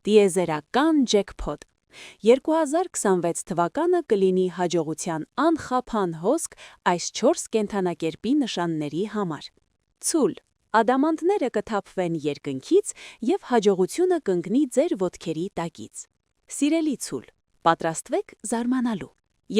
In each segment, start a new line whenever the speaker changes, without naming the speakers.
Տիեզերական ջեքփոթ։ 2026 թվականը կլինի հաջողության անխափան հոսք այս 4 կենդանակերպի նշանների համար։ Ցուլ, ադամանդները կթափվեն երկնքից և հաջողությունը կընկնի ձեր ոտքերի տակից։ Սիրելի ցուլ, պատրաստվեք զարմանալու։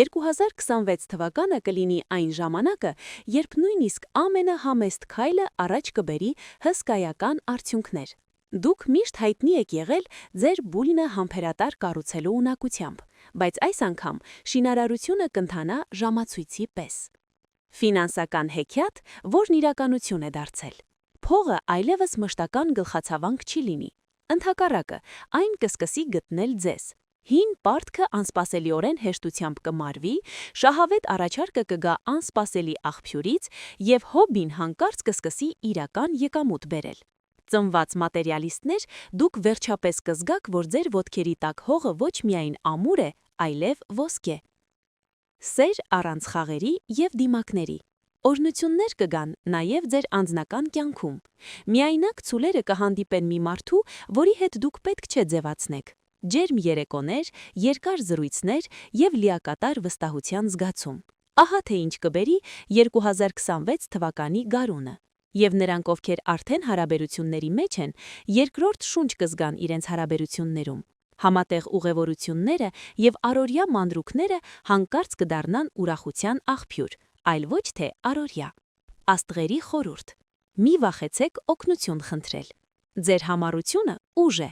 2026 թվականը կլինի այն ժամանակը, երբ նույնիսկ ամենահամեստ քայլը առաջ կբերի հսկայական արդյունքներ։ Դուք միշտ հայտնի եք եղել ձեր բույնը համբերատար կառուցելու ունակությամբ, բայց այս անգամ շինարարությունը կընթանա ժամացույցի պես։ Ֆինանսական հեքիաթ, որն իրականություն է դարձել։ Փողը այլևս մշտական գլխացավանք չի լինի։ Ընդհակառակը, այն կսկսի գտնել ձեզ։ Հին պարտքը անսպասելիորեն հեշտությամբ կմարվի, շահավետ առաջարկը կգա անսպասելի աղբյուրից և հոբբին հանկարծ կսկսի իրական եկամուտ բերել։ Ծնված մատերիալիստներ, դուք վերջապես կզգաք, որ ձեր ոտքերի տակ հողը ոչ միայն ամուր է, այլև ոսկե։ Սեր առանց խաղերի և դիմակների։ Օրհնություններ կգան նաև ձեր անձնական կյանքում։ Միայնակ ցուլերը կհանդիպեն մի մարդու, որի հետ դուք պետք չէ ձևացնեք։ Ջերմ երեկոներ, երկար զրույցներ և լիակատար վստահության զգացում։ Ահա թե ինչ կբերի 2026 թվականի գարունը։ Եվ նրանք, ովքեր արդեն հարաբերությունների մեջ են, երկրորդ շունչ կզգան իրենց հարաբերություններում։ Համատեղ ուղևորությունները և առօրյա մանրուքները հանկարծ կդառնան ուրախության աղբյուր, այլ ոչ թե առօրյա։ Աստղերի խորհուրդ։ Մի վախեցեք օգնություն խնդրել։ Ձեր համառությունը ուժ է,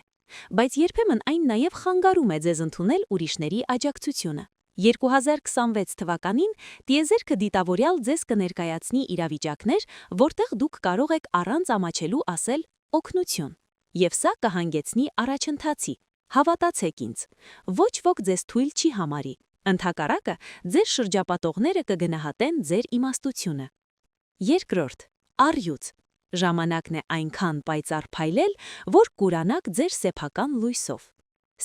բայց երբեմն այն նաև խանգարում է ձեզ ընդունել ուրիշների աջակցությունը։ 2026 թվականին տիեզերքը դիտավորյալ ձեզ կներկայացնի իրավիճակներ, որտեղ դուք կարող եք առանց ամաչելու ասել օգնություն, և սա կհանգեցնի առաջընթացի։ Հավատացեք ինձ, ոչ ոք ձեզ թույլ չի համարի, ընդհակառակը ձեր շրջապատողները կգնահատեն ձեր իմաստությունը։ Երկրորդ, առյուծ։ Ժամանակն է այնքան պայծառ փայլել, որ կուրանաք ձեր սեփական լույսով։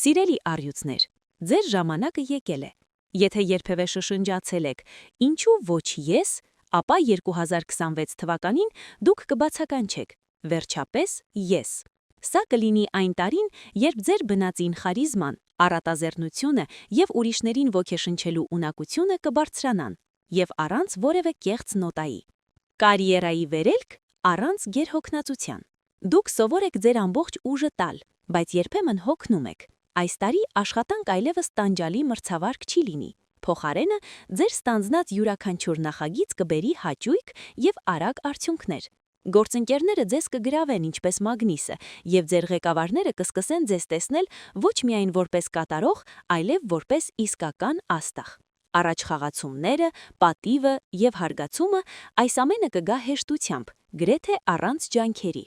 Սիրելի առյուծներ, ձեր ժամանակը եկել է։ Եթե երբևէ շշնջացել եք «Ինչու ոչ ես», ապա 2026 թվականին դուք կբացականչեք «Վերջապես ես»։ Սա կլինի այն տարին, երբ ձեր բնածին խարիզման, առատազեռնությունը և ուրիշներին ոգեշնչելու ունակությունը կբարձրանան, և առանց որևէ կեղծ նոտայի։ Կարիերայի վերելք առանց գերհոգնածության։ Դուք սովոր եք ձեր ամբողջ ուժը տալ, բայց երբեմն հոգնում եք։ Այս տարի աշխատանք այլևս տանջալի մրցավարկ չի լինի։ Փոխարենը ձեր ստանձնած յուրաքանչյուր նախագիծ կբերի հաճույք և արագ արդյունքներ։ Գործընկերները ձեզ կգրավեն ինչպես մագնիսը, և ձեր ղեկավարները կսկսեն ձեզ տեսնել ոչ միայն որպես կատարող, այլև որպես իսկական աստղ։ Առաջխաղացումները, պատիվը և հարգացումը այս ամենը կգա հեշտությամբ, գրեթե առանց ջանքերի։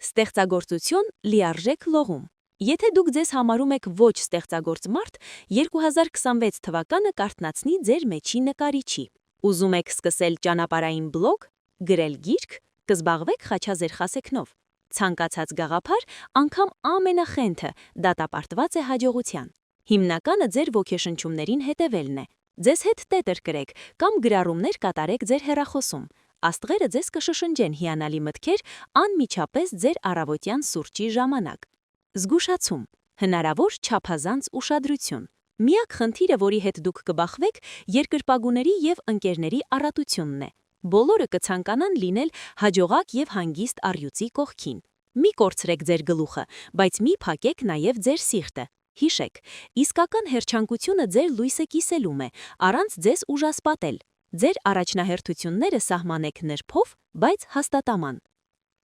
Ստեղծագործություն լիարժեք լողում։ Եթե դուք ձեզ համարում եք ոչ ստեղծագործ մարդ, 2026 թվականը կարթնացնի ձեր մեջի նկարիչի։ Ուզում եք սկսել ճանապարհային բլոգ, գրել գիրք, կզբաղվեք խաչազերխասեքնով։ Ցանկացած գաղափար, անգամ ամենախենթը, դատապարտված է հաջողության։ Հիմնականը ձեր ոգեշնչումներին հետևելն է։ Ձեզ հետ տետր կրեք կամ գրառումներ կատարեք ձեր հեռախոսում։ Աստղերը ձեզ կշշնջեն հիանալի մտքեր անմիջապես ձեր առավոտյան սուրճի ժամանակ։ Զգուշացում, հնարավոր չափազանց ուշադրություն։ Միակ խնդիրը, որի հետ դուք կբախվեք, երկրպագուների և ընկերների առատությունն է։ Բոլորը կցանկանան լինել հաջողակ և հանգիստ առյուծի կողքին։ Մի կորցրեք ձեր գլուխը, բայց մի փակեք նաև ձեր սիրտը։ Հիշեք, իսկական հերչանկությունը ձեր լույսը կիսելում է, առանց ձեզ ուժասպատել։ Ձեր առաջնահերթությունները սահմանեք նրբով, բայց հաստատաման։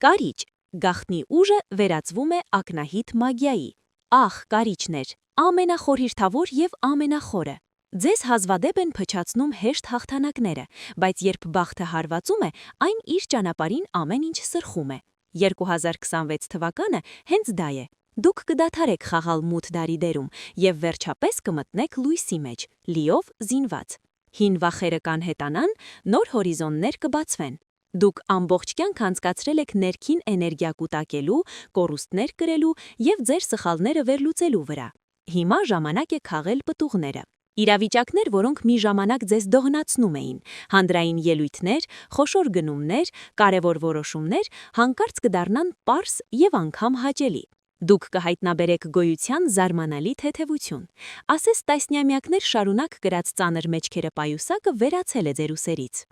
Կարիճ, գաղտնի ուժը վերածվում է ակնահիտ մագիայի։ Ահ, կարիճներ, ամենախորհրդավոր և ամենախորը։ Ձեզ հազվադեպ են փչացնում հեշտ հաղթանակները, բայց երբ բախտը հարվածում է, այն իր ճանապարհին ամեն ինչ սրխում է։ 2026 թվականը հենց դա է։ Դուք կդադարեք խաղալ մութ դարի դերում և վերջապես կմտնեք լույսի մեջ, լիով զինված։ Հին վախերը կանհետանան, նոր հորիզոններ կբացվեն։ Դուք ամբողջ կյանք անցկացրել եք ներքին էներգիա կուտակելու, կորուստներ կրելու և ձեր սխալները վերլուծելու վրա։ Հիմա ժամանակ է քաղել պտուղները։ Իրավիճակներ, որոնք մի ժամանակ ձեզ դողնացնում էին, հանրային ելույթներ, խոշոր գնումներ, կարևոր որոշումներ, հանկարծ կդառնան պարզ և անգամ հաճելի։ Դուք կհայտնաբերեք գոյության զարմանալի թեթևություն։ Ասես տասնյամյակներ շարունակ գրած ծանր մեջքերը պայուսակը վերացել է ձեր ուսերից։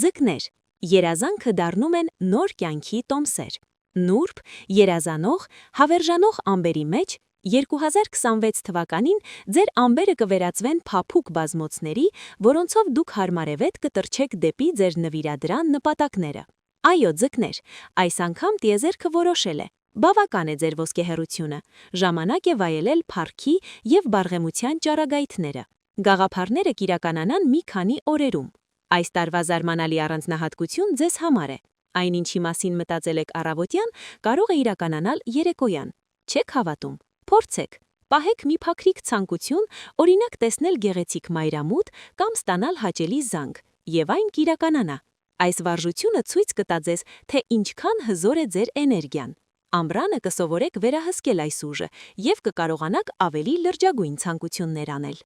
Ձկներ, երազանքը դառնում են նոր կյանքի տոմսեր։ Նուրբ, երազանող, հավերժանող ամբերի մեջ 2026 թվականին ձեր ամբերը կվերածվեն փափուկ բազմոցների, որոնցով դուք հարմարևետ կտրչեք դեպի ձեր նվիրադրան նպատակները։ Այո, ձկներ, այս անգամ տիեզերքը որոշել է։ Բավական է ձեր ոսկեհեռությունը, ժամանակ է վայելել փառքի և բարգեմության ճառագայթները։ Գաղափարները կիրականանան մի քանի օրերում։ Այս տարվա զարմանալի առանձնահատկություն ձեզ համար է։ Այն, ինչի մասին մտածել եք առավոտյան, կարող է իրականանալ երեկոյան։ Չեք հավատում։ Փորձեք։ Պահեք մի փոքրիկ ցանկություն, օրինակ տեսնել գեղեցիկ մայրամուտ կամ ստանալ հաճելի զանգ, եւ այն կիրականանա։ Այս վարժությունը ցույց կտա ձեզ, թե ինչքան հզոր է ձեր էներգիան։ Ամռանը կսովորեք վերահսկել այս ուժը և կկարողանաք ավելի լրջագույն ցանկություններ անել։